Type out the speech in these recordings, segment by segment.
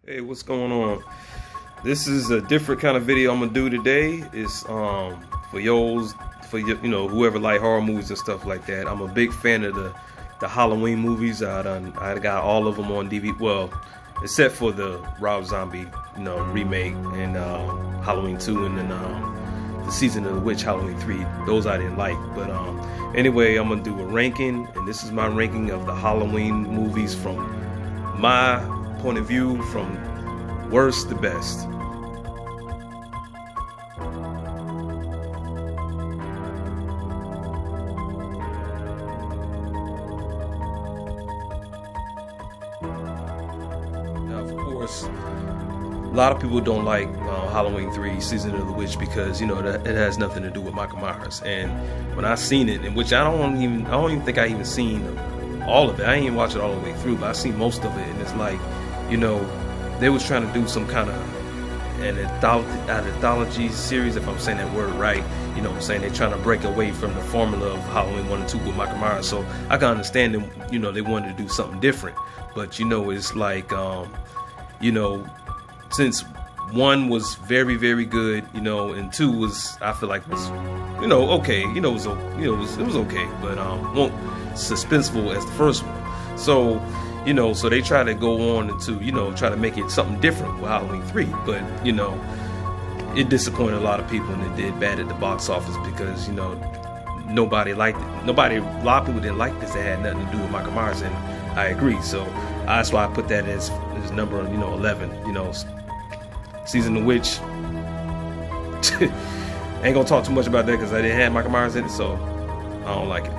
Hey, what's going on? This is a different kind of video I'm gonna do today. It's for yo's whoever like horror movies and stuff like that. I'm a big fan of the Halloween movies. I got all of them on DVD. Well, except for the Rob Zombie remake and Halloween 2 and then the Season of the Witch Halloween 3. Those I didn't like, but anyway, I'm gonna do a ranking, and this is my ranking of the Halloween movies from my point of view, from worst to best. Now, of course, a lot of people don't like Halloween 3 Season of the Witch because that it has nothing to do with Michael Myers. And when I seen it, in which I don't even think I even seen all of it. I ain't even watched it all the way through, but I seen most of it, and it's like, they was trying to do some kind of an anthology series, if I'm saying that word right. I'm saying they're trying to break away from the formula of Halloween 1 and 2 with Michael Myers. So I can understand them, they wanted to do something different. But it's like, since 1 was very, very good, and 2 was, I feel like was, okay, it was okay, but won't suspenseful as the first one. So so they try to go on to try to make it something different with Halloween 3, but it disappointed a lot of people, and it did bad at the box office because nobody liked it. A lot of people didn't like this. It had nothing to do with Michael Myers, and I agree. So that's why I put that as number 11. Season of the Witch. Ain't gonna talk too much about that because I didn't have Michael Myers in it, so I don't like it.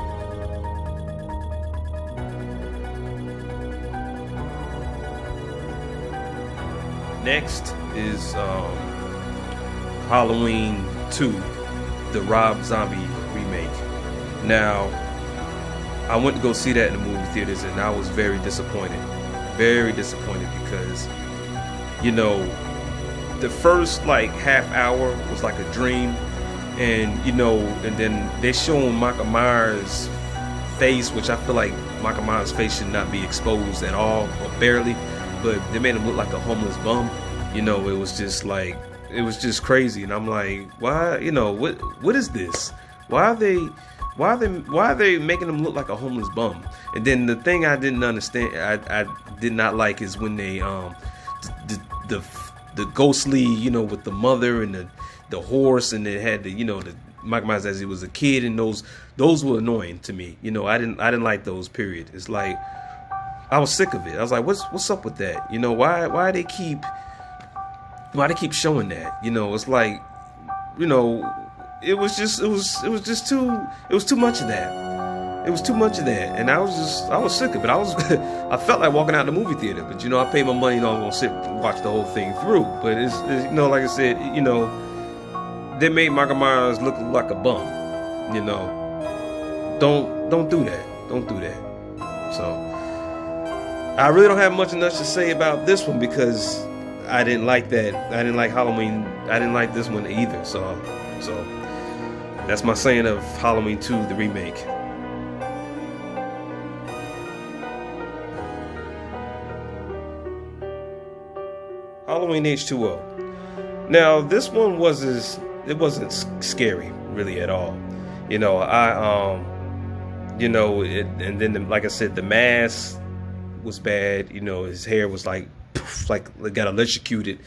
Next is Halloween 2, the Rob Zombie remake. Now, I went to go see that in the movie theaters, and I was very disappointed. Very disappointed because, the first half hour was like a dream, and and then they're showing Michael Myers' face, which I feel like Michael Myers' face should not be exposed at all, or barely. But they made him look like a homeless bum. It was just like, it was just crazy. And I'm like, why, what is this? Why are they making him look like a homeless bum? And then the thing I didn't understand, I did not like, is when they the ghostly, with the mother and the horse, and it had the Michael Myers as he was a kid, and those were annoying to me. I didn't like those, period. It's like, I was sick of it. I was like, what's up with that? Why they keep showing that? It's like, it was too much of that. It was too much of that, and I was sick of it. I felt like walking out the movie theater, but I paid my money, I'm gonna sit and watch the whole thing through. But it's like I said, they made Michael Myers look like a bum. Don't do that. Don't do that. So I really don't have much enough to say about this one because I didn't like that. I didn't like Halloween. I didn't like this one either. So that's my saying of Halloween 2, the remake. Halloween H2O. Now, this one wasn't scary really at all. And then like I said, the mask was bad. His hair was like got electrocuted.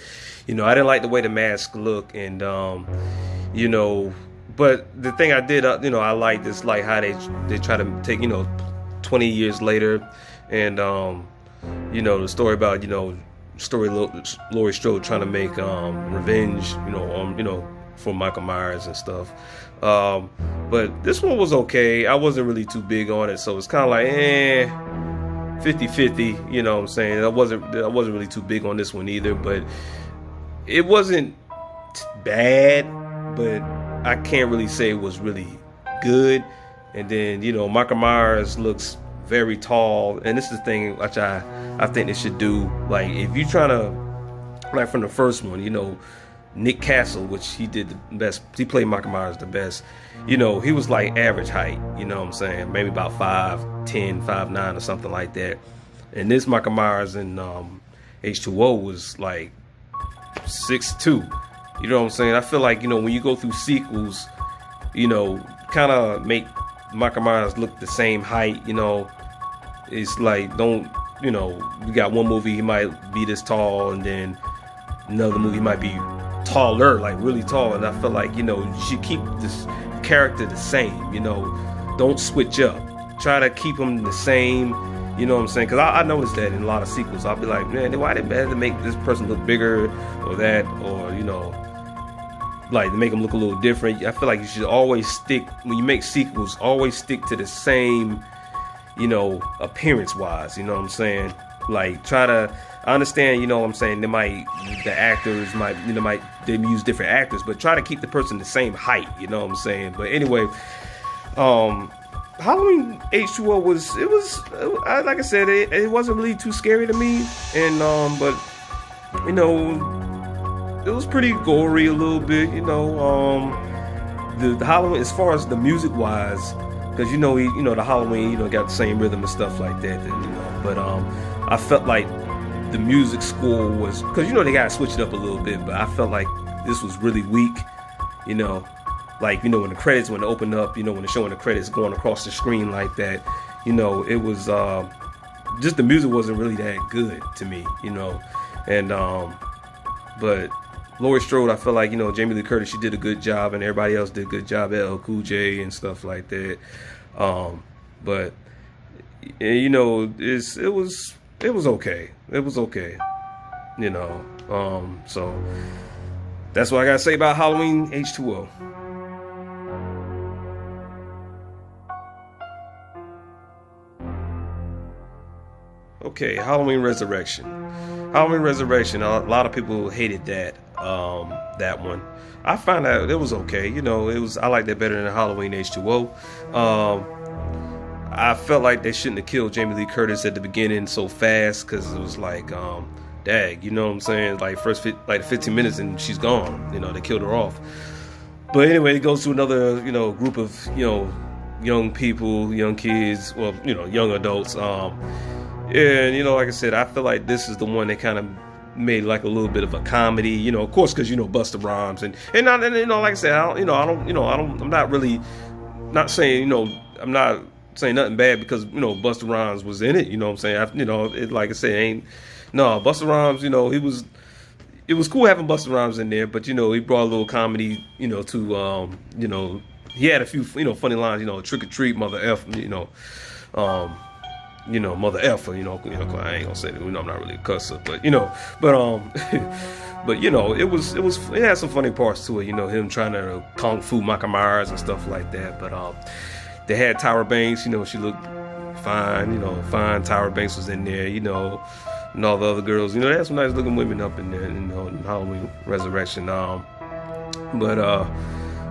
I didn't like the way the mask looked, and but the thing I did, I liked is like how they try to take 20 years later, and the story about Laurie Strode trying to make revenge for Michael Myers and stuff. But this one was okay. I wasn't really too big on it, so it's kind of like 50-50, what I'm saying. I wasn't really too big on this one either, but it wasn't bad, but I can't really say it was really good. And then, Michael Myers looks very tall, and this is the thing which I think they should do. Like, if you trying to, like from the first one, Nick Castle, which he did the best. He played Michael Myers the best. You know, he was like average height, you know what I'm saying? Maybe about 5'10", 5'9", or something like that. And this Michael Myers in H2O was like 6'2". You know what I'm saying? I feel like, you know, when you go through sequels, you know, kind of make Michael Myers look the same height, you know. It's like, don't, you know, we got one movie he might be this tall, and then another movie he might be taller, like really tall. And I feel like, you know, you should keep this character the same, you know. Don't switch up. Try to keep him the same, you know what I'm saying? Because I noticed that in a lot of sequels. I'll be like, man, why did they have to make this person look bigger or that, or, you know, like to make them look a little different. I feel like you should always stick, when you make sequels, always stick to the same, you know, appearance wise, you know what I'm saying? Like, try to, I understand, you know what I'm saying, the actors might, you know, they use different actors, but try to keep the person the same height, you know what I'm saying? But anyway, Halloween H2O like I said, it wasn't really too scary to me, and but you know, it was pretty gory a little bit, you know. The Halloween, as far as the music wise, because you know, the Halloween, you know, got the same rhythm and stuff like that, you know. But I felt like the music score was, because you know they gotta switch it up a little bit, but I felt like this was really weak, you know. Like, you know, when it opened up, you know, when they're showing the credits going across the screen like that, you know, it was just the music wasn't really that good to me, you know. And but Laurie Strode, I feel like, you know, Jamie Lee Curtis, she did a good job, and everybody else did a good job, LL Cool J and stuff like that. But you know, it was okay. It was okay, you know. So that's what I gotta say about Halloween H2O. Okay, Halloween Resurrection. Halloween Resurrection, a lot of people hated that one. I found out it was okay. You know, I liked that better than Halloween H2O. I felt like they shouldn't have killed Jamie Lee Curtis at the beginning so fast, because it was like, dag, you know what I'm saying? Like like 15 minutes and she's gone. You know, they killed her off. But anyway, it goes to another, you know, group of, you know, young people, young kids, well, you know, young adults. And, you know, like I said, I feel like this is the one that kind of made like a little bit of a comedy, you know, of course, because, you know, Busta Rhymes and you know, like I said, I'm not saying, you know, I'm not saying nothing bad because, you know, Busta Rhymes was in it, you know what I'm saying? You know, like I said, Busta Rhymes, you know, it was cool having Busta Rhymes in there, but, you know, he brought a little comedy, you know, to, you know, he had a few, you know, funny lines, you know, trick or treat, mother F, you know, mother effer, I ain't gonna say that, you know, I'm not really a cusser, but, you know, but, you know, it had some funny parts to it, you know, him trying to kung fu Michael Myers and stuff like that, but, they had Tyra Banks, you know, she looked fine, you know, Tyra Banks was in there, you know, and all the other girls, you know, they had some nice looking women up in there, you know, in Halloween Resurrection,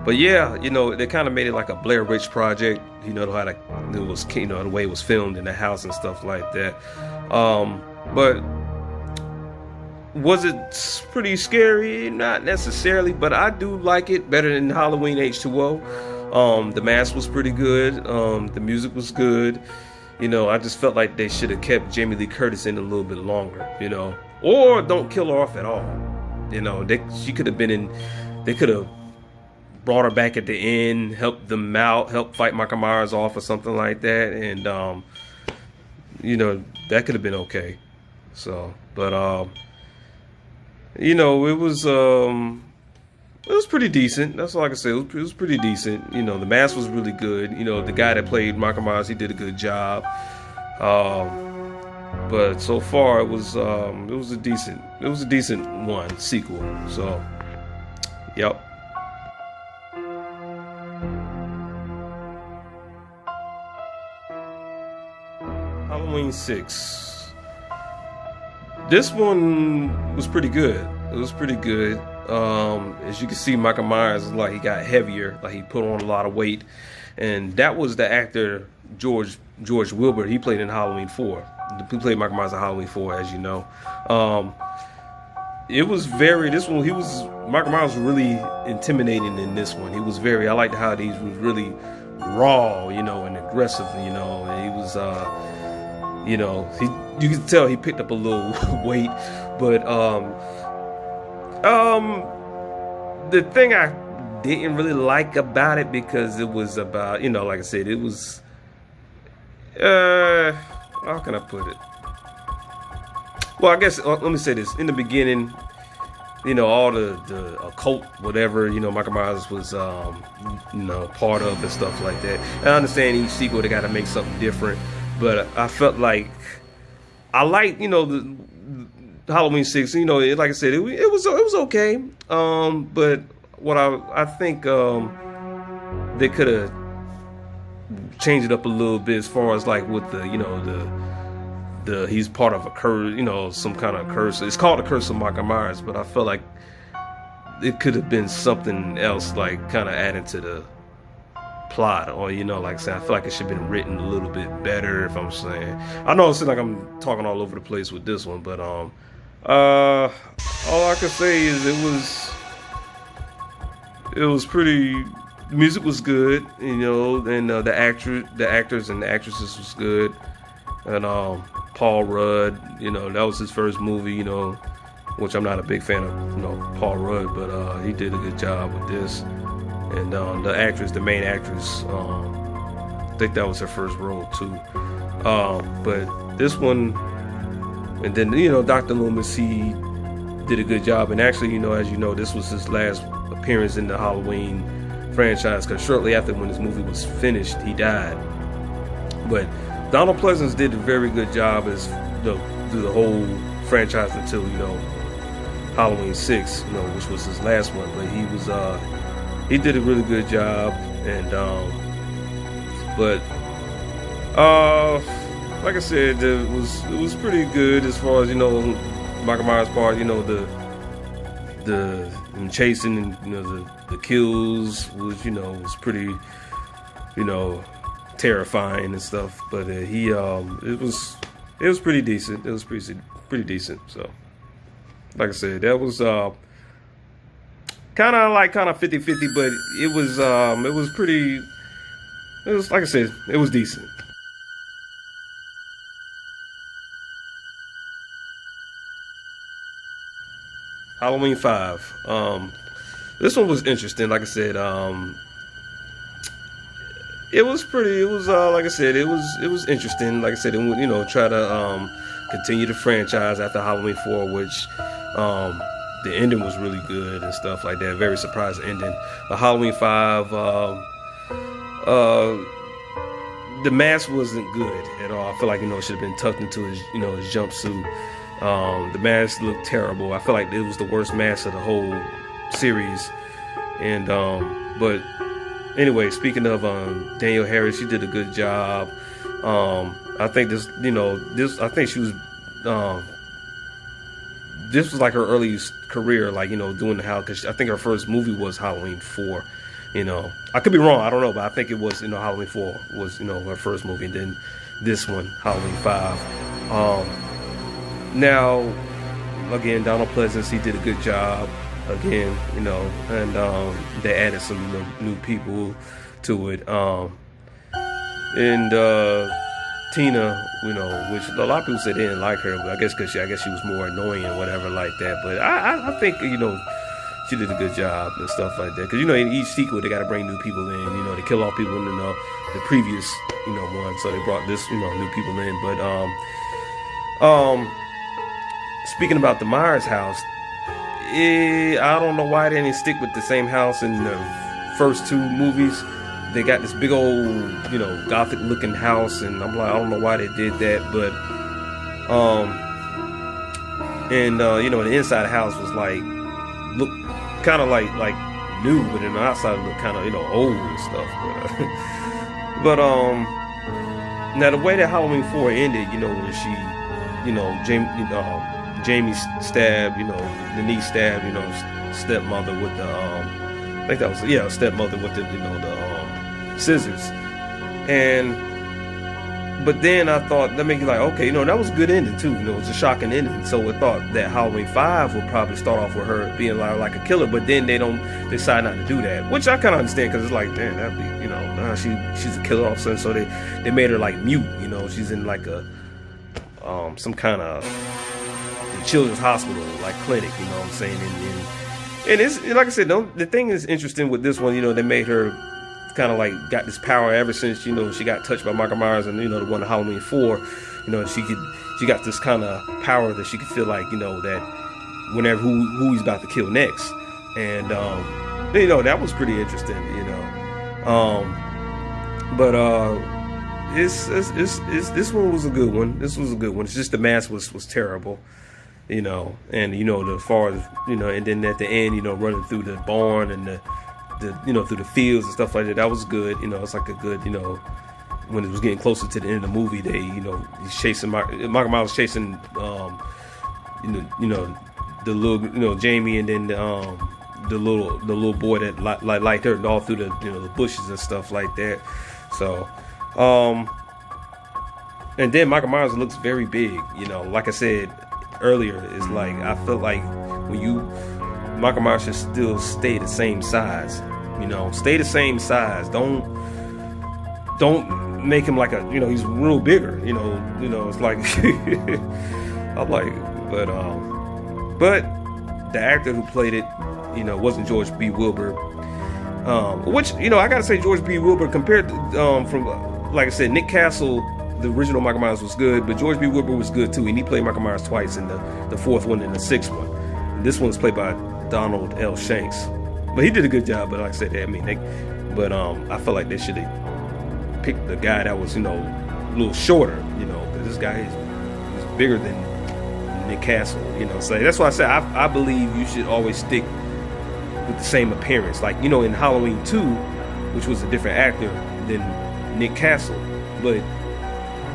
but yeah, you know, they kind of made it like a Blair Witch Project, you know, how it was, you know, the way it was filmed in the house and stuff like that. But was it pretty scary? Not necessarily, but I do like it better than Halloween H2O. The mask was pretty good. The music was good. You know, I just felt like they should have kept Jamie Lee Curtis in a little bit longer, you know, or don't kill her off at all. You know, she could have been in, they could have brought her back at the end, helped them out, helped fight Michael Myers off or something like that, and you know, that could have been okay. So, but you know, it was pretty decent. That's all I can say. It was pretty decent. You know, the mask was really good. You know, the guy that played Michael Myers, he did a good job. But so far, it was a decent one sequel. So, yep. Halloween 6. This one was pretty good. It was pretty good. As you can see, Michael Myers, like, he got heavier, like he put on a lot of weight, and that was the actor George Wilbur. He played in Halloween 4. He played Michael Myers in Halloween 4, as you know. It was Michael Myers was really intimidating in this one. I liked how he was really raw, you know, and aggressive, you know, and he was, you know, you could tell he picked up a little weight But the thing I didn't really like about it, because it was about, like I said, it was how can I put it? Well, I guess let me say this. In the beginning, all the occult, whatever, Michael Myers was, part of and stuff like that. And I understand each sequel, they got to make something different. But I felt like I liked, the Halloween 6. Like I said, it was okay. But what I think they could have changed it up a little bit, as far as like with the he's part of a curse, some kind of curse. It's called the Curse of Michael Myers, but I felt like it could have been something else, like kind of added to the plot, or like I said, I feel like it should have been written a little bit better. If I'm saying, I know it seems like I'm talking all over the place with this one, but all I can say is it was pretty. The music was good, and the actors and the actresses was good, and Paul Rudd, that was his first movie, which I'm not a big fan of, Paul Rudd, but he did a good job with this. And the main actress, I think that was her first role too. But this one, and then Dr. Loomis, he did a good job. And actually, as you know, this was his last appearance in the Halloween franchise, because shortly after, when this movie was finished, he died. But Donald Pleasence did a very good job as through the whole franchise until Halloween 6, which was his last one. But he did a really good job, and but like I said, it was pretty good as far as Michael Myers' part. The chasing and the kills was pretty terrifying and stuff. But it was pretty decent. It was pretty decent. So, like I said, that was kind of 50-50, but it was pretty. It was, like I said, it was decent. Halloween 5. This one was interesting. Like I said, it was pretty. It was like I said, it was interesting. Like I said, it try to continue the franchise after Halloween 4, which the ending was really good and stuff like that. Very surprising ending. But Halloween 5, the mask wasn't good at all. I feel like it should have been tucked into his his jumpsuit. The mask looked terrible. I feel like it was the worst mask of the whole series. And but anyway, speaking of Danielle Harris, she did a good job. I think I think she was this was like her earliest career, like doing the house, because I think her first movie was Halloween 4. I could be wrong, I don't know, but I think it was Halloween 4 was her first movie, and then this one, Halloween 5. Now again, Donald Pleasence, he did a good job again, and they added some new people to it, and Tina, which a lot of people said they didn't like her, but I guess because she was more annoying or whatever like that. But I think she did a good job and stuff like that. Because in each sequel they got to bring new people in. They kill off people in the previous one, so they brought this new people in. But speaking about the Myers house, I don't know why they didn't stick with the same house in the first two movies. They got this big old, gothic looking house, and I'm like, I don't know why they did that, but, the inside of the house was looked kind of like new, but then the outside looked kind of, old and stuff, but now the way that Halloween 4 ended, when she, Jamie stabbed, the niece stabbed, stepmother with the, I think that was, stepmother with the, the scissors. But then I thought, that made you like, okay, that was a good ending too. It was a shocking ending. So I thought that Halloween 5 would probably start off with her being like a killer, but then they decide not to do that, which I kind of understand, because it's like, damn, that'd be, she's a killer all of a sudden. So they made her like mute, she's in like a some kind of children's hospital, like clinic, you know what I'm saying? And it's, like I said, the thing is interesting with this one, you know, they made her kind of like got this power ever since, you know, she got touched by Michael Myers and, you know, the one in Halloween 4, you know, she got this kind of power that she could feel like, you know, that whenever who he's about to kill next. And, you know, that was pretty interesting, you know. But it's this one was a good one. This was a good one. It's just the mask was terrible, you know. And, you know, as far as, you know, and then at the end, you know, running through the barn and the you know, through the fields and stuff like that, that was good. You know, it's like a good, you know, when it was getting closer to the end of the movie, they, you know, he's chasing Michael Myers chasing, you know, the little, you know, Jamie, and then the little boy that like her all through the, you know, the bushes and stuff like that. So, and then Michael Myers looks very big. You know, like I said earlier, it's like I feel like Michael Myers should still stay the same size. You know, stay the same size. Don't make him like a, you know, he's real bigger. You know, it's like I'm like, but the actor who played it, you know, wasn't George B. Wilbur. Which, you know, I gotta say George B. Wilbur compared to, from, like I said, Nick Castle, the original Michael Myers was good, but George B. Wilbur was good too, and he played Michael Myers twice in the fourth one and the sixth one. And this one's played by Donald L. Shanks, but he did a good job. But like I said, I mean, I felt like they should have picked the guy that was, you know, a little shorter, you know, because this guy is bigger than Nick Castle, you know. So that's why I said I believe you should always stick with the same appearance. Like, you know, in Halloween 2, which was a different actor than Nick Castle, but,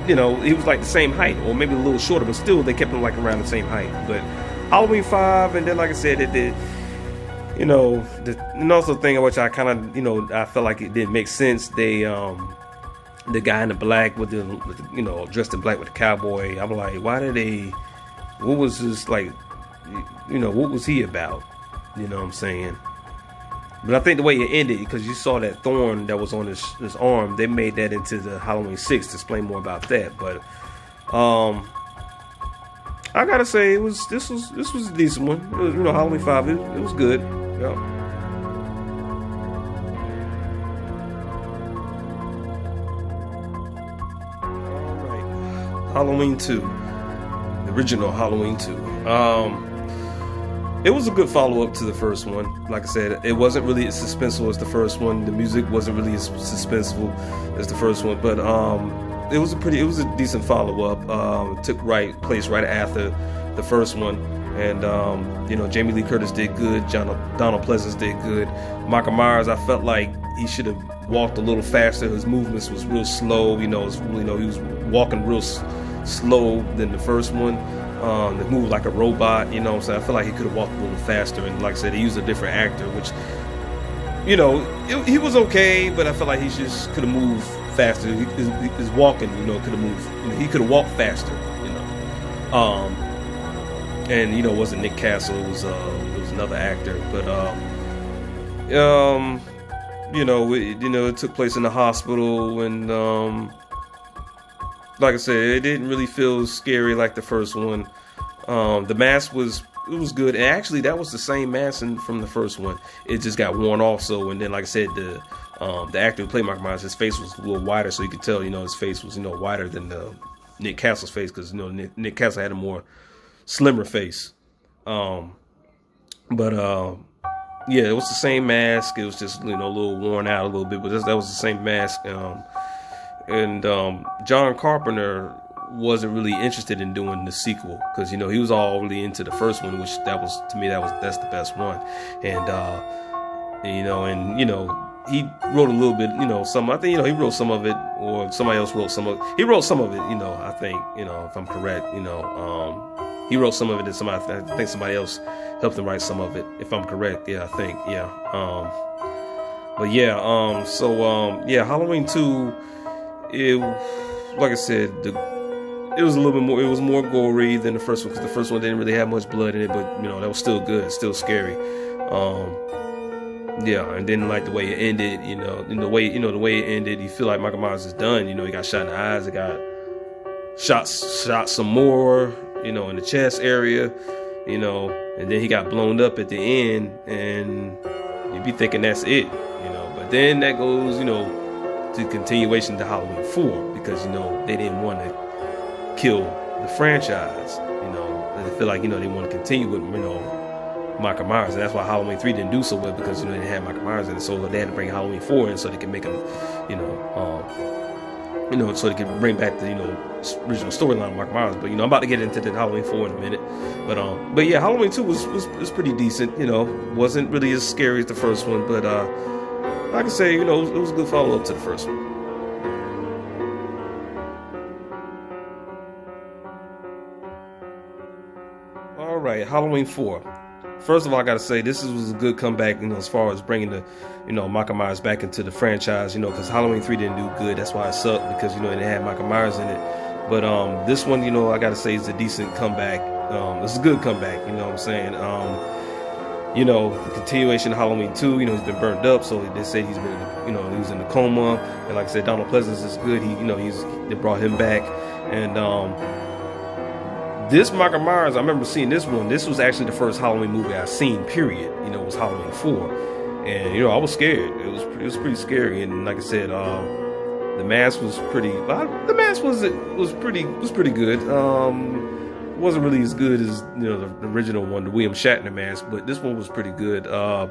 you know, he was like the same height, or maybe a little shorter, but still they kept him like around the same height. But Halloween 5, and then like I said, it did, you know, and also the thing which I kind of, you know, I felt like it didn't make sense. They the guy in the black with the you know, dressed in black with the cowboy, I'm like, what was this, like, you know, what was he about? You know what I'm saying? But I think the way it ended, because you saw that thorn that was on his arm, they made that into the Halloween 6 to explain more about that. But I gotta say, this was a decent one. It was, you know, Halloween 5, it was good. Yeah. All right, Halloween 2, the original Halloween 2. It was a good follow-up to the first one. Like I said, it wasn't really as suspenseful as the first one. The music wasn't really as suspenseful as the first one, but it was a decent follow-up. It took place right after the first one, and you know, Jamie Lee Curtis did good. Donald Pleasence did good. Michael Myers, I felt like he should have walked a little faster. His movements was real slow. You know, he was walking real slow than the first one. That moved like a robot, you know what I'm saying? I feel like he could have walked a little faster, and like I said, he used a different actor, which, you know, he was okay, but I feel like he just could have moved faster. His walking, you know, could have moved, you know, he could have walked faster, you know. And, you know, it wasn't Nick Castle, it was another actor, but you know, it took place in the hospital, and like I said, it didn't really feel scary like the first one. The mask was good, and actually that was the same mask from the first one. It just got worn off. So, and then like I said, the actor who played Michael Myers, his face was a little wider, so you could tell, you know, his face was, you know, wider than Nick Castle's face, because, you know, Nick Castle had a more slimmer face. But yeah, it was the same mask. It was just, you know, a little worn out a little bit, but that was the same mask. And John Carpenter wasn't really interested in doing the sequel, because, you know, he was all really into the first one, which that's the best one. And you know, he wrote a little bit, you know, I think, you know, he wrote some of it, or somebody else wrote some of it. He wrote some of it, you know, I think, you know, if I'm correct, you know, he wrote some of it, and I think somebody else helped him write some of it, if I'm correct. Yeah, I think, yeah. But yeah, yeah, Halloween 2, like I said, it was a little bit more. It was more gory than the first one, because the first one didn't really have much blood in it. But, you know, that was still good, still scary. Yeah, and then like the way it ended, you know, and the way it ended, you feel like Michael Myers is done. You know, he got shot in the eyes. He got shot some more. you know, in the chest area, you know, and then he got blown up at the end, and you'd be thinking that's it, you know. But then that goes, you know, to continuation to Halloween 4, because, you know, they didn't want to kill the franchise, you know. They feel like, you know, they want to continue with, you know, Michael Myers, and that's why Halloween 3 didn't do so well, because, you know, they didn't have Michael Myers in it, so they had to bring Halloween 4 in so they can make him, you know, so they can bring back the, you know, original storyline of Michael Myers. But, you know, I'm about to get into the Halloween 4 in a minute. But yeah, Halloween 2 was pretty decent. You know, wasn't really as scary as the first one, but like I say, you know, it was a good follow up to the first one. All right, Halloween 4. First of all, I gotta say this was a good comeback, you know, as far as bringing the, you know, Michael Myers back into the franchise, you know, because Halloween 3 didn't do good. That's why it sucked, because, you know, it didn't have Michael Myers in it. But this one, you know, I gotta say is a decent comeback. It's a good comeback, you know what I'm saying? You know, the continuation of Halloween 2, you know, he's been burned up, so they say he's been, you know, he was in a coma, and like I said, Donald Pleasence is good. He, you know, they brought him back, and this Michael Myers, I remember seeing this one. This was actually the first Halloween movie I've seen, period. You know, it was Halloween 4. And, you know, I was scared. It was pretty scary. And like I said, the mask was pretty, the mask was pretty good. It wasn't really as good as, you know, the original one, the William Shatner mask, but this one was pretty good. I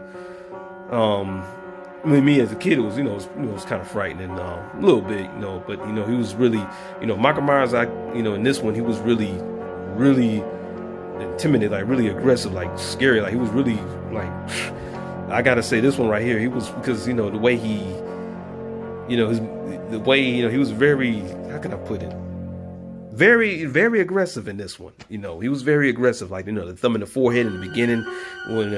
mean, me as a kid, it was, you know, it was kind of frightening, a little bit, you know, but, you know, he was really, you know, Michael Myers, you know, in this one, he was really intimidated, like really aggressive, like scary, like he was really, like, I gotta say this one right here, he was, because, you know, the way he, you know, the way, you know, he was very, how can I put it, very, very aggressive in this one. You know, he was very aggressive, like, you know, the thumb in the forehead in the beginning when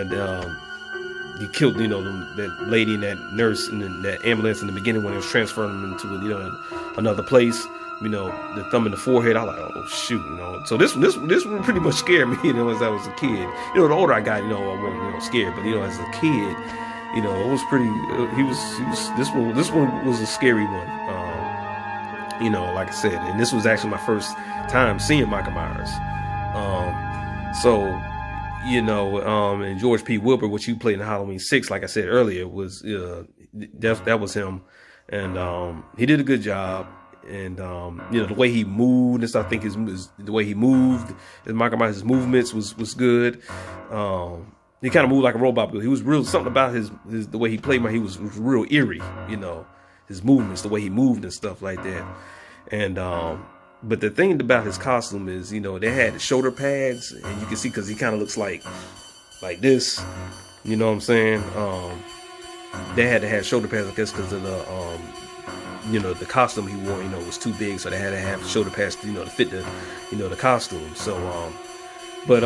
he killed, you know, that lady and that nurse in that ambulance in the beginning when he was transferring them into, you know, another place. You know, the thumb in the forehead. I was like, oh shoot, you know. So this one pretty much scared me, you know, as I was a kid. You know, the older I got, you know, I wasn't, you know, scared. But, you know, as a kid, you know, it was pretty. This one was a scary one. You know, like I said, and this was actually my first time seeing Michael Myers. So, you know, and George P. Wilbur, which you played in Halloween 6, like I said earlier, was that was him, and he did a good job. And you know, the way he moved and stuff, I think the way he moved, Michael Myers' movements was good. He kind of moved like a robot, but he was real, something about his the way he played, he was real eerie, you know, his movements, the way he moved and stuff like that. And but the thing about his costume is, you know, they had shoulder pads, and you can see, because he kind of looks like this, you know what I'm saying? They had to have shoulder pads, I guess, because of the you know, the costume he wore, you know, was too big, so they had to have shoulder pads, you know, to fit the, you know, the costume. So, but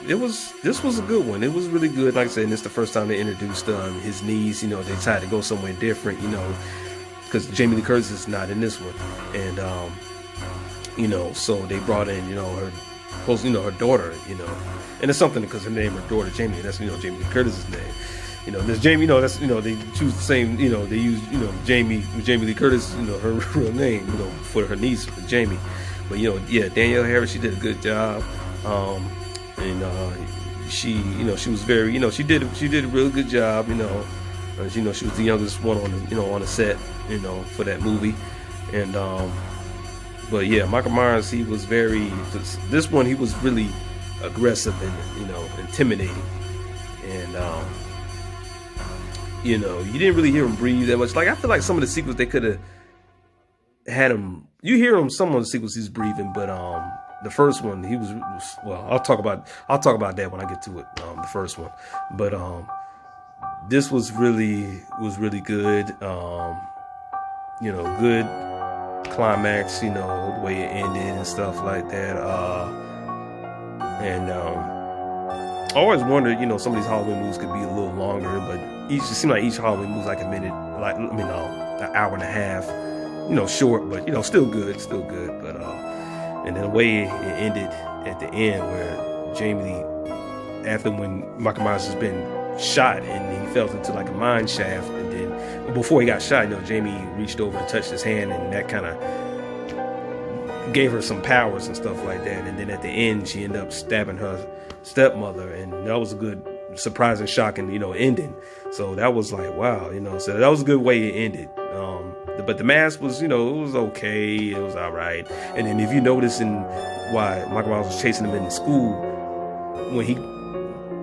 this was a good one. It was really good. Like I said, and it's the first time they introduced his niece. You know, they decided to go somewhere different, you know, because Jamie Lee Curtis is not in this one, and you know, so they brought in, you know, her daughter, you know, and it's something because her name, her daughter Jamie, that's, you know, Jamie Lee Curtis's name. You know, there's Jamie, you know, that's, you know, they choose the same, you know, they use, you know, Jamie Lee Curtis, you know, her real name, you know, for her niece, for Jamie. But, you know, yeah, Danielle Harris, she did a good job. And she, you know, she was very, you know, she did a real good job, you know. You know, she was the youngest one on the, you know, on the set, you know, for that movie. And, but yeah, Michael Myers, he was very, this one, he was really aggressive and, you know, intimidating. And, you know, you didn't really hear him breathe that much. Like, I feel like some of the sequels, they could have had him, you hear him, some of the sequels he's breathing, but the first one, he was, well, I'll talk about that when I get to it, the first one. But this was really good. You know, good climax, you know, the way it ended and stuff like that. And I always wondered, you know, some of these Halloween movies could be a little longer, but it seemed like each Halloween movie was like a minute, like, an hour and a half, you know, short, but, you know, still good. But and then the way it ended at the end, where Jamie, after when Michael Myers has been shot and he fell into like a mine shaft, and then before he got shot, you know, Jamie reached over and touched his hand, and that kind of, gave her some powers and stuff like that. And then at the end, she ended up stabbing her stepmother, and that was a good, surprising, shocking, ending. So that was like, wow, so that was a good way it ended. But the mask was, it was okay, it was all right. And then if you notice in why Michael Myers was chasing him in school, when he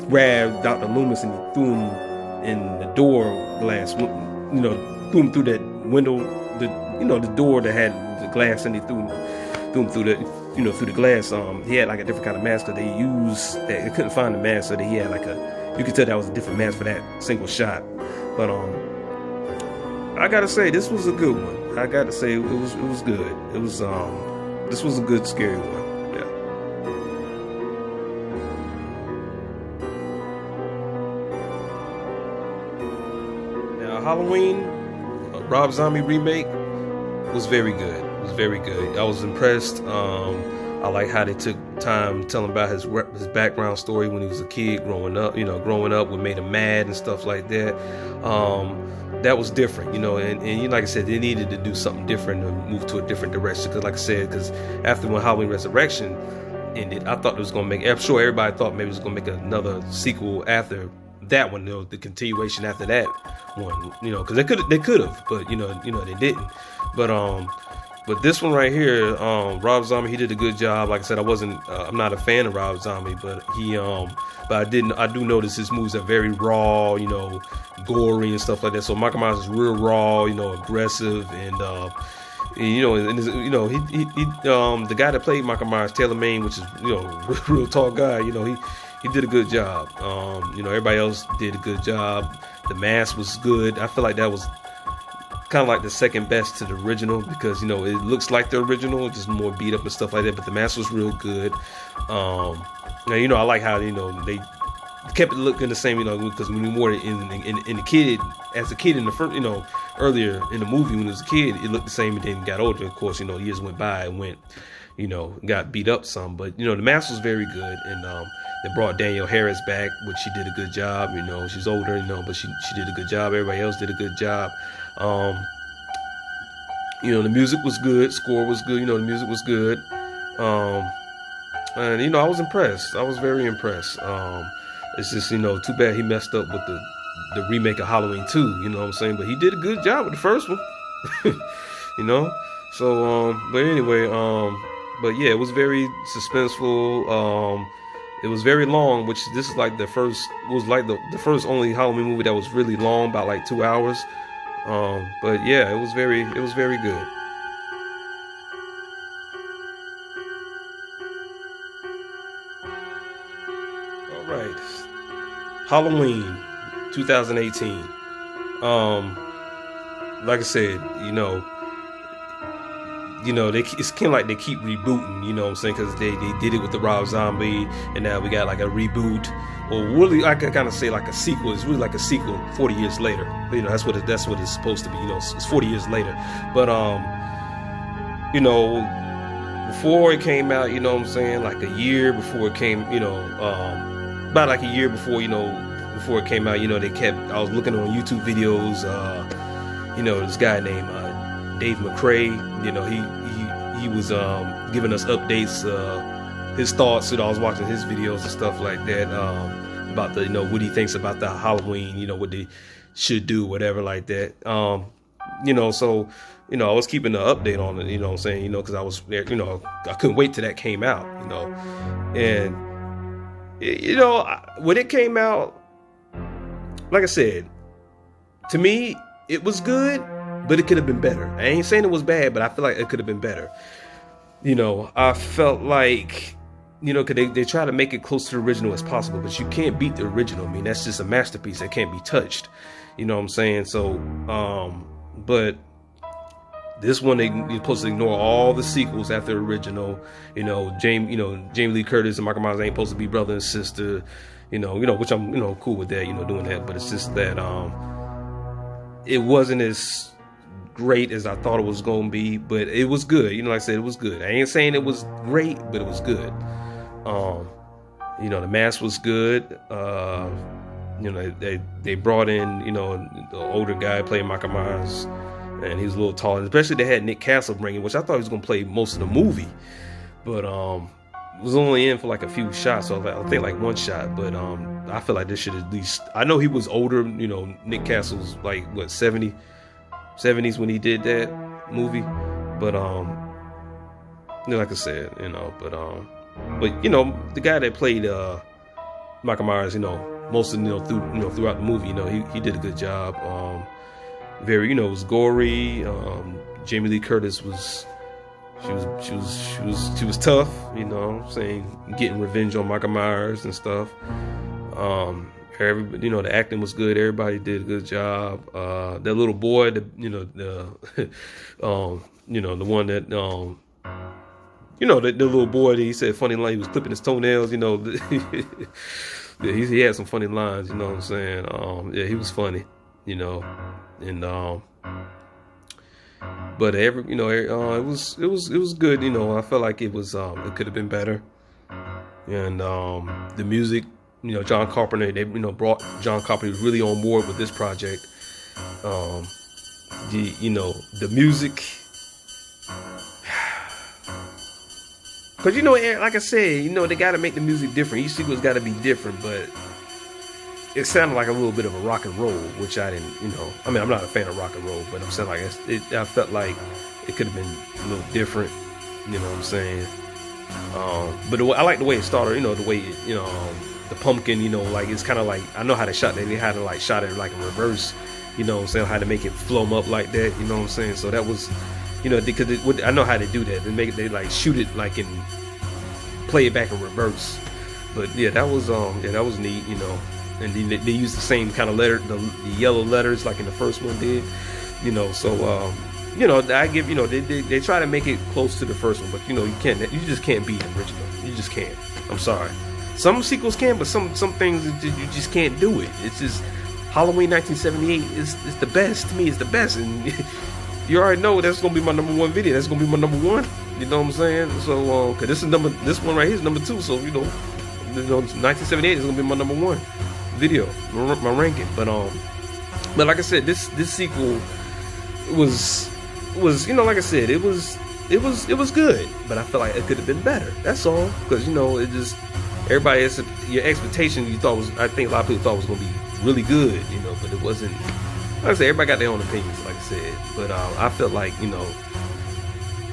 grabbed Dr. Loomis and he threw him in the door glass, threw him through that window, the door that had the glass, and he threw him through the, through the glass. He had like a different kind of mask that they used. They couldn't find the mask, so that he had like you could tell that was a different mask for that single shot. But I gotta say, this was a good one. I gotta say, it was good. It was this was a good scary one. Yeah. Now, Halloween, Rob Zombie remake was very good. It was very good. I was impressed. I like how they took time telling about his background story when he was a kid, growing up, what made him mad and stuff like that. That was different, and like I said, they needed to do something different to move to a different direction. Because like I said, after when Halloween Resurrection ended, I thought it was going to make, I'm sure everybody thought maybe it was going to make another sequel after that one, the continuation after that one, because they could have, but they didn't. But this one right here, Rob Zombie, he did a good job. Like I said, I'm not a fan of Rob Zombie, but I do notice his movies are very raw, gory and stuff like that. So Michael Myers is real raw, aggressive, and the guy that played Michael Myers, Taylor Mane, which is real tall guy, he did a good job. Everybody else did a good job. The mask was good. I feel like that was kind of like the second best to the original, because it looks like the original, just more beat up and stuff like that, but the mask was real good. Now, I like how they kept it looking the same, because when we wore it in the kid, as a kid in the first, earlier in the movie when he was a kid, it looked the same, and then got older, of course, years went by and got beat up some, but the mask was very good. And they brought Danielle Harris back, which she did a good job. She's older, but she did a good job. Everybody else did a good job. The music was good, score was good, the music was good. And I was impressed. I was very impressed. It's just, too bad he messed up with the remake of Halloween 2, you know what I'm saying? But he did a good job with the first one. So but anyway, but yeah, it was very suspenseful. It was very long, which this is like the first only Halloween movie that was really long, about like 2 hours. But yeah, it was very good. All right, Halloween 2018. Like I said, it's kind of like they keep rebooting, you know what I'm saying? Because they did it with the Rob Zombie, and now we got like a reboot, or really, I can kind of say like a sequel. It's really like a sequel 40 years later. That's what it's supposed to be. It's 40 years later. But before it came out, you know what I'm saying, like a year before it came, about like a year before, before it came out, I was looking on YouTube videos, this guy named Dave McCray, he was giving us updates, his thoughts, I was watching his videos and stuff like that, about what he thinks about the Halloween, what they should do, whatever like that. So, I was keeping the update on it, what I'm saying, because I was there, I couldn't wait till that came out, and, when it came out, like I said, to me, it was good, but it could have been better. I ain't saying it was bad, but I feel like it could have been better. I felt like, cause they try to make it close to the original as possible, but you can't beat the original. I mean, that's just a masterpiece that can't be touched. You know what I'm saying? So, but this one, you're supposed to ignore all the sequels after the original. Jamie Lee Curtis and Michael Myers ain't supposed to be brother and sister. Which I'm, cool with that, doing that. But it's just that, it wasn't as great as I thought it was going to be, but it was good. Like I said, it was good. I ain't saying it was great, but it was good. The mask was good. They brought in, the older guy playing Michael Myers. and he was a little taller. Especially they had Nick Castle bringing, which I thought he was gonna play most of the movie, but was only in for like a few shots, so I think like one shot. But I feel like this should at least. I know he was older, you know. Nick Castle's like what 70s when he did that movie, but you know, like I said, you know, but you know, the guy that played Michael Myers, you know, most of throughout the movie, you know, he did a good job. Very, you know, it was gory. Jamie Lee Curtis was. She was tough, you know what I'm saying, getting revenge on Michael Myers and stuff. Everybody, you know, the acting was good. Everybody did a good job. That little boy, you know, the one that, you know, the little boy that he said funny line, he was clipping his toenails, you know. Yeah, he had some funny lines, you know what I'm saying. Yeah, he was funny, you know, and but it was good, you know. I felt like it was it could have been better, and the music, you know, John Carpenter, they, you know, brought John Carpenter was really on board with this project. You know, the music, because you know, like I said, you know, they got to make the music different. Each sequel's got to be different, but it sounded like a little bit of a rock and roll, which I didn't, you know. I mean, I'm not a fan of rock and roll, but I'm saying like I felt like it could have been a little different, you know what I'm saying. But I like the way it started, you know, the way it, you know, the pumpkin, you know, like it's kind of like, I know how they shot that. They had to like shot it like in reverse, you know what I'm saying, how to make it flow up like that, you know what I'm saying. So that was, you know, because I know how to do that. They like shoot it like in, play it back in reverse. But yeah, that was neat, you know. And they used the same kind of letter, the yellow letters like in the first one did, you know. So you know, I give, you know, they try to make it close to the first one, but you know, you just can't beat the original. You just can't. I'm sorry. Some sequels can, but some things you just can't do it. It's just Halloween 1978 is the best to me. It's the best, and you already know that's gonna be my #1 video. That's gonna be my #1. You know what I'm saying? So cause this one right here is #2. So you know 1978 is gonna be my #1 video, my ranking. But like I said, this sequel was, you know, like I said, it was good, but I feel like it could have been better. That's all. Because you know, it just, everybody has your expectation. I think a lot of people thought it was gonna be really good, you know, but it wasn't. Like I said, everybody got their own opinions, like I said, but I felt like, you know,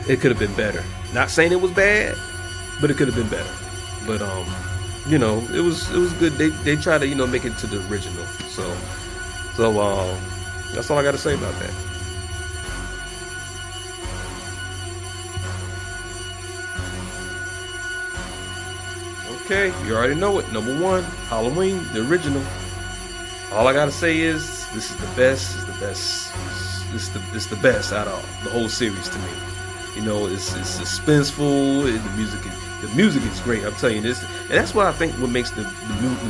it could have been better. Not saying it was bad, but it could have been better. But you know, it was good. They tried to, you know, make it to the original. So that's all I got to say about that. Okay, you already know it. #1, Halloween, the original. All I gotta say is this is the best. It's the best out of the whole series to me. You know, it's suspenseful. The music is great. I'm telling you this, and that's what I think what makes the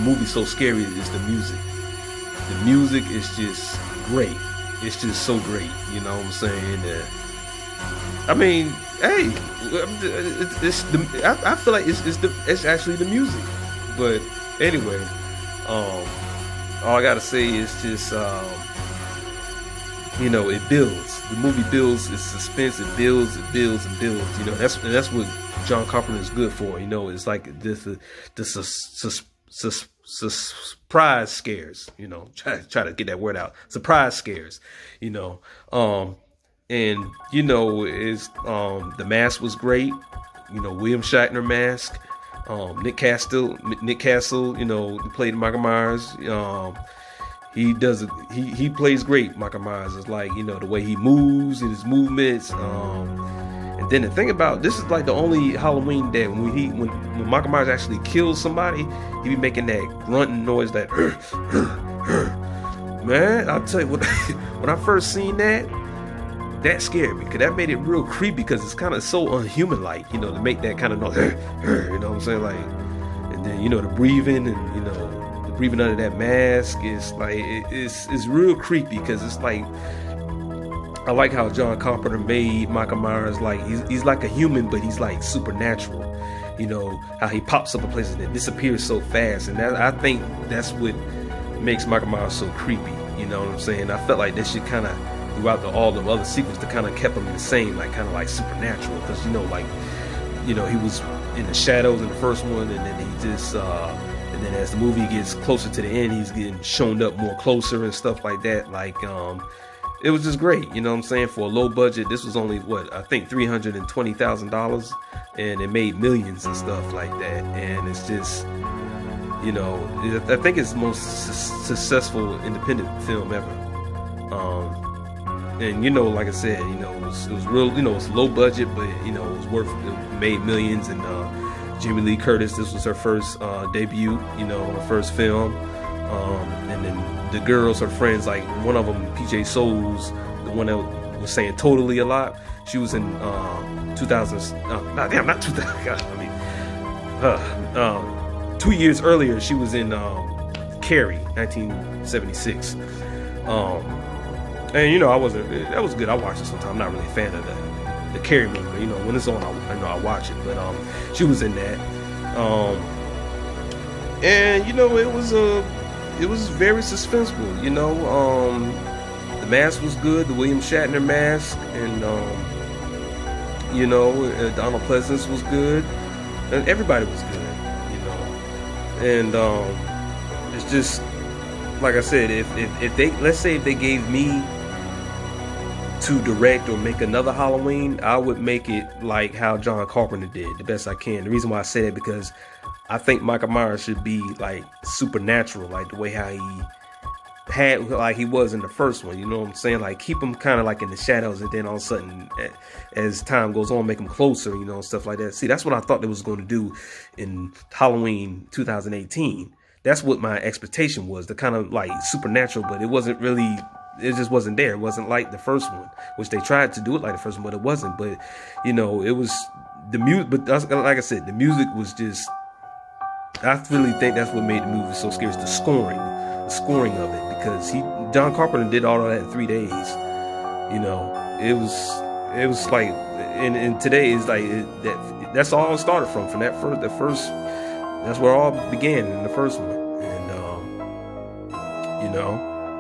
movie so scary is the music. The music is just great. It's just so great. You know what I'm saying? I mean, hey, I feel like it's actually the music. But anyway, all I gotta say is just, you know, it builds. The movie builds. It's suspense. It builds. It builds and builds. You know, that's what John Carpenter is good for. You know, it's like the surprise scares. You know, try to get that word out. Surprise scares. You know, and you know, is the mask was great. You know, William Shatner mask. Nick Castle. You know, he played Michael Myers. He plays great. Michael Myers is like, you know, the way he moves and his movements. And then the thing about this is like the only Halloween that when Michael Myers actually kills somebody, he be making that grunting noise, that man. I'll tell you what, when I first seen that scared me, because that made it real creepy, because it's kind of so unhuman like, you know, to make that kind of noise, you know what I'm saying, like, and then, you know, the breathing, and you know, the breathing under that mask is like, it's real creepy, because it's like, I like how John Carpenter made Michael Myers like he's like a human, but he's like supernatural. You know, how he pops up in places and disappears so fast, and I think that's what makes Michael Myers so creepy. You know what I'm saying? I felt like that shit kind of throughout all the other sequels that kind of kept him the same, like kind of like supernatural, because like he was in the shadows in the first one, and then he just and then as the movie gets closer to the end, he's getting shown up more closer and stuff like that. Like it was just great, you know what I'm saying? For a low budget, this was only I think $320,000, and it made millions and stuff like that. And it's just, I think it's the most successful independent film ever. And like I said, it was real, it was low budget, but it made millions. And Jamie Lee Curtis, this was her first debut, her first film. And then the girls, her friends, like one of them, PJ Souls, the one that was saying totally a lot, she was in 2000, not 2000, God, 2 years earlier, she was in Carrie, 1976. And that was good. I watched it sometime. I'm not really a fan of the Carrie movie, but when it's on, I watch it. But she was in that. And it was very suspenseful, the mask was good, the William Shatner mask, and Donald Pleasance was good, and everybody was good, and it's just like I said, if they, let's say if they gave me to direct or make another Halloween, I would make it like how John Carpenter did, the best I can. The reason why I say that, because I think Michael Myers should be like supernatural, like the way how he had, like he was in the first one, you know what I'm saying? Like keep him kind of like in the shadows, and then all of a sudden, as time goes on, make him closer, stuff like that. See, that's what I thought they was going to do in Halloween 2018. That's what my expectation was, the kind of like supernatural, but it wasn't really, it just wasn't there. It wasn't like the first one, which they tried to do it like the first one, but it wasn't. But, it was the music, but like I said, the music was just, I really think that's what made the movie so scary, is the scoring of it, because John Carpenter did all of that in 3 days. It was like, and today is like, that's all it started from that first, that's where it all began in the first one.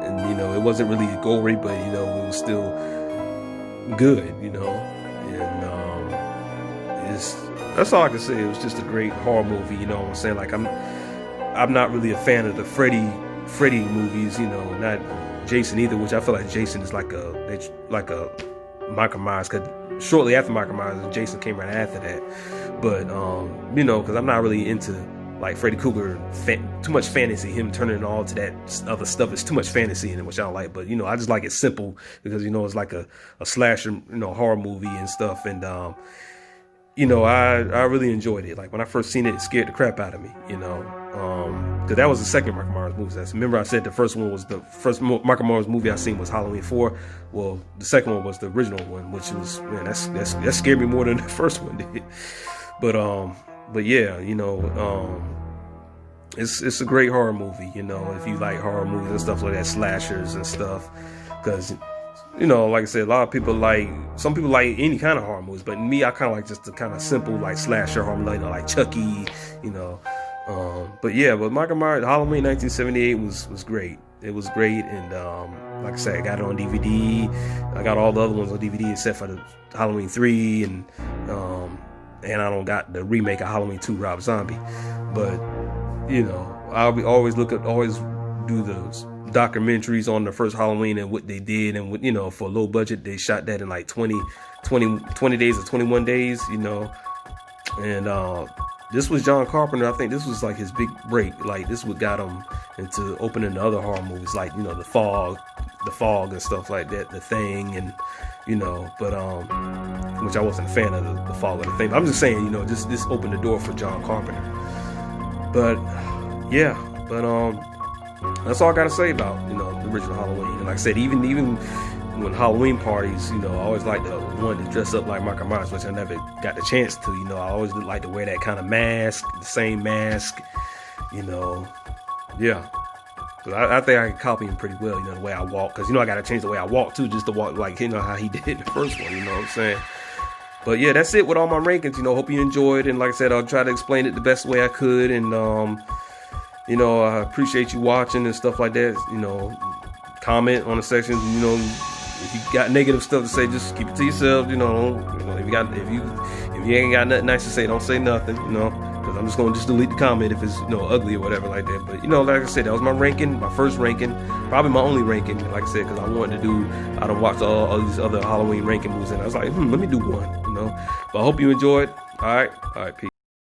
And, it wasn't really gory, but, it was still good, and that's all I can say. It was just a great horror movie, you know what I'm saying? Like, I'm not really a fan of the Freddy movies, not Jason either, which I feel like Jason is like a Michael Myers, because shortly after Michael Myers, Jason came right after that. But, because I'm not really into like Freddy Krueger, too much fantasy, him turning all to that other stuff. It's too much fantasy in it, which I don't like. But, I just like it simple, because, it's like a slasher, horror movie and stuff. And, I really enjoyed it. Like when I first seen it, it scared the crap out of me, because that was the second Michael Myers movie. Remember I said the first one was the first Michael Myers movie I seen was Halloween 4. Well, the second one was the original one, which was, man, that scared me more than the first one did. But yeah, it's a great horror movie, if you like horror movies and stuff like that, slashers and stuff, because, like I said, a lot of people some people like any kind of horror movies, but me, I kind of like just the kind of simple, like slasher horror, like Chucky, but yeah, but Michael Myers, Halloween 1978 was great. It was great, and like I said, I got it on DVD. I got all the other ones on DVD except for the Halloween 3, and I don't got the remake of Halloween 2, Rob Zombie. But, I'll always do those documentaries on the first Halloween and what they did, and what, for a low budget, they shot that in like 20 days or 21 days, and this was John Carpenter. I think this was like his big break. Like this what got him into opening the other horror movies, like, the Fog and stuff like that, The Thing, and, but, which I wasn't a fan of the Fog or The Thing. I'm just saying, this opened the door for John Carpenter. But, yeah, that's all I gotta say about, the original Halloween. And like I said, even when Halloween parties, I always like the one to dress up like Michael Myers, which I never got the chance to, I always like to wear that kind of mask, the same mask, yeah. I think I can copy him pretty well, the way I walk, because, I gotta change the way I walk too, just to walk like, how he did in the first one, you know what I'm saying? But yeah, that's it with all my rankings, hope you enjoyed, and like I said, I'll try to explain it the best way I could, and, I appreciate you watching and stuff like that, comment on the sections, if you got negative stuff to say, just keep it to yourself. You know, if you ain't got nothing nice to say, don't say nothing. You know, because I'm just gonna delete the comment if it's ugly or whatever like that. But like I said, that was my ranking, my first ranking, probably my only ranking. Like I said, because I wanted to do, I done watched all these other Halloween ranking movies, and I was like, let me do one. But I hope you enjoyed. All right, peace.